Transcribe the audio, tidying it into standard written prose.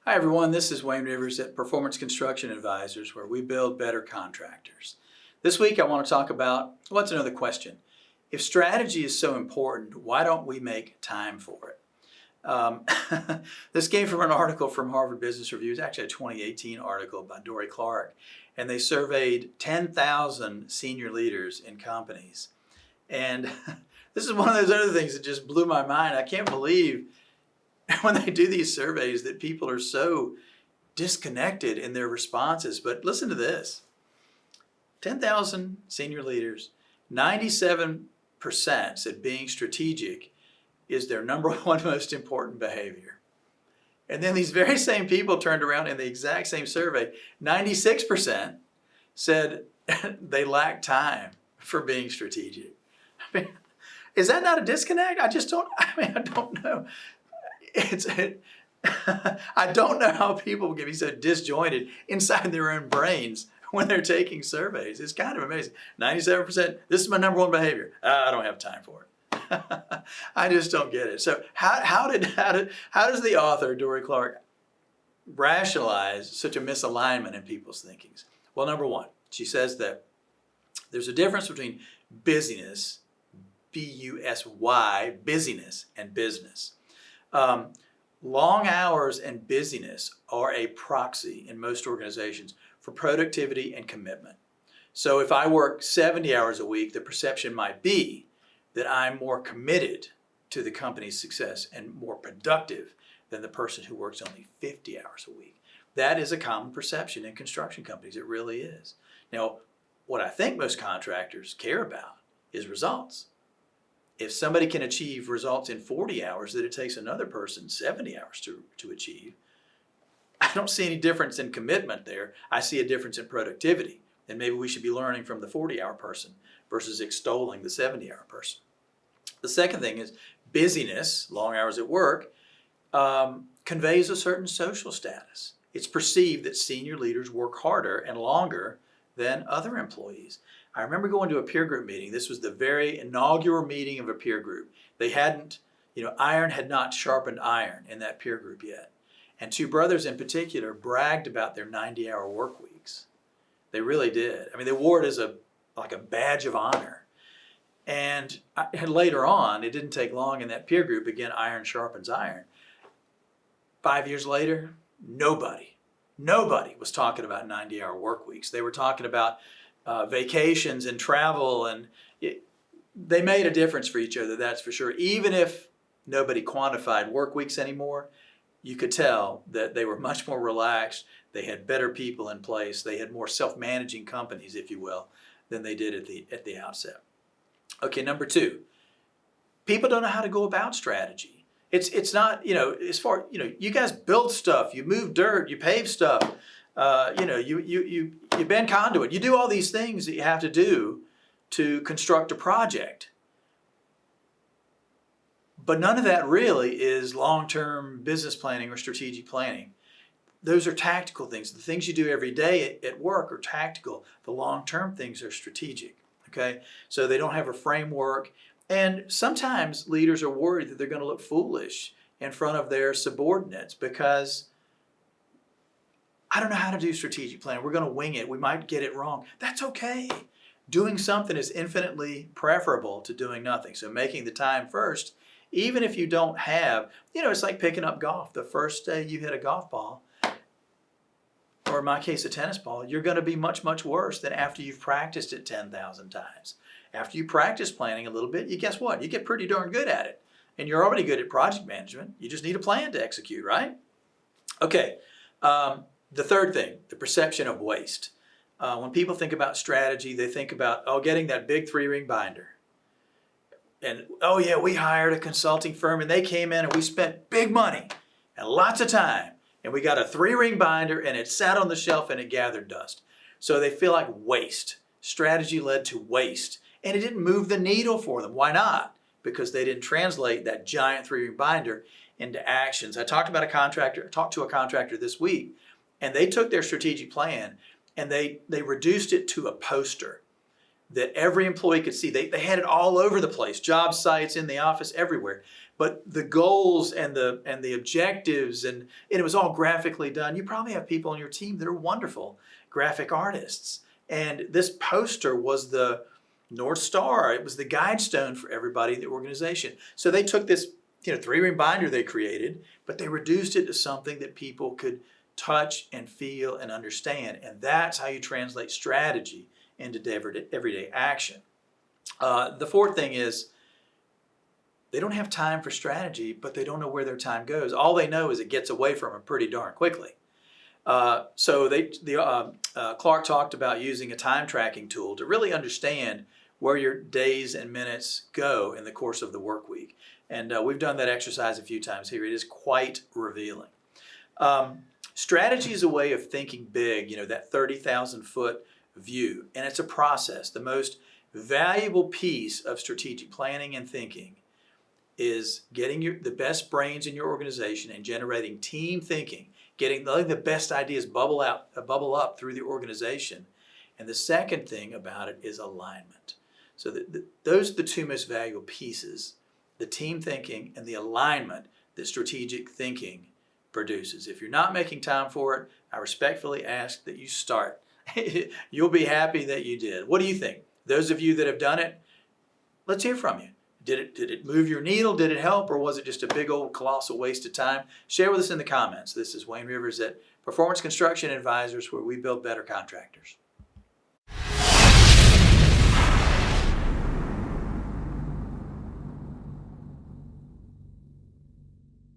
Hi everyone, this is Wayne Rivers at Performance Construction Advisors, where we build better contractors. This week I want to talk about, what's another question? If strategy is so important, why don't we make time for it? This came from an article from Harvard Business Review. It's actually a 2018 article by Dorie Clark, and they surveyed 10,000 senior leaders in companies. And this is one of those other things that just blew my mind. I can't believe when they do these surveys that people are so disconnected in their responses. But listen to this. 10,000 senior leaders, 97% said being strategic is their number one most important behavior. And then these very same people turned around in the exact same survey, 96% said they lack time for being strategic. I mean, is that not a disconnect? I don't know. I don't know how people can be so disjointed inside their own brains when they're taking surveys. It's kind of amazing. 97%, this is my number one behavior. I don't have time for it. I just don't get it. So how does the author, Dorie Clark, rationalize such a misalignment in people's thinkings? Well, number one, she says that there's a difference between busyness, B-U-S-Y, busyness, and business. Long hours and busyness are a proxy in most organizations for productivity and commitment. So if I work 70 hours a week, the perception might be that I'm more committed to the company's success and more productive than the person who works only 50 hours a week. That is a common perception in construction companies. It really is. Now, what I think most contractors care about is results. If somebody can achieve results in 40 hours that it takes another person 70 hours to achieve, I don't see any difference in commitment there. I see a difference in productivity. And maybe we should be learning from the 40-hour person versus extolling the 70-hour person. The second thing is busyness, long hours at work, conveys a certain social status. It's perceived that senior leaders work harder and longer than other employees. I remember going to a peer group meeting. This was the very inaugural meeting of a peer group. They hadn't, iron had not sharpened iron in that peer group yet. And two brothers in particular bragged about their 90-hour work weeks. They really did. I mean, they wore it as like a badge of honor. And later on, it didn't take long in that peer group, again, iron sharpens iron. 5 years later, nobody was talking about 90-hour work weeks. They were talking about vacations and travel, and they made a difference for each other, that's for sure. Even if nobody quantified work weeks anymore, you could tell that they were much more relaxed. They had better people in place. They had more self-managing companies, if you will, than they did at the outset. Okay, number two, people don't know how to go about strategy. It's not, as far, you guys build stuff, you move dirt, you pave stuff. You bend conduit. You do all these things that you have to do to construct a project. But none of that really is long-term business planning or strategic planning. Those are tactical things. The things you do every day at work are tactical. The long-term things are strategic. Okay? So they don't have a framework. And sometimes leaders are worried that they're going to look foolish in front of their subordinates because I don't know how to do strategic planning. We're going to wing it. We might get it wrong. That's okay. Doing something is infinitely preferable to doing nothing. So making the time first, even if you don't have, it's like picking up golf. The first day you hit a golf ball, or in my case, a tennis ball, you're going to be much, much worse than after you've practiced it 10,000 times. After you practice planning a little bit, guess what? You get pretty darn good at it. And you're already good at project management. You just need a plan to execute, right? Okay. The third thing, the perception of waste. When people think about strategy, they think about, getting that big 3-ring binder. And, we hired a consulting firm and they came in and we spent big money and lots of time. And we got a 3-ring binder and it sat on the shelf and it gathered dust. So they feel like waste. Strategy led to waste. And it didn't move the needle for them. Why not? Because they didn't translate that giant 3-ring binder into actions. I talked to a contractor this week. And they took their strategic plan and they reduced it to a poster. that every employee could see. They had it all over the place, job sites, in the office, everywhere. But the goals and the objectives, and it was all graphically done. You probably have people on your team that are wonderful graphic artists. And this poster was the North Star. It was the guide stone for everybody in the organization. So they took this 3-ring binder they created, but they reduced it to something that people could touch and feel and understand. And that's how you translate strategy into everyday action. The fourth thing is, they don't have time for strategy, but they don't know where their time goes. All they know is it gets away from them pretty darn quickly. So Clark talked about using a time tracking tool to really understand where your days and minutes go in the course of the work week. And we've done that exercise a few times here. It is quite revealing. Strategy is a way of thinking big, that 30,000 foot view. And it's a process. The most valuable piece of strategic planning and thinking is getting the best brains in your organization and generating team thinking, letting the best ideas bubble up through the organization. And the second thing about it is alignment. So those are the two most valuable pieces, the team thinking and the alignment that strategic thinking produces. If you're not making time for it, I respectfully ask that you start. You'll be happy that you did. What do you think? Those of you that have done it, let's hear from you. Did it move your needle? Did it help? Or was it just a big old colossal waste of time? Share with us in the comments. This is Wayne Rivers at Performance Construction Advisors, where we build better contractors.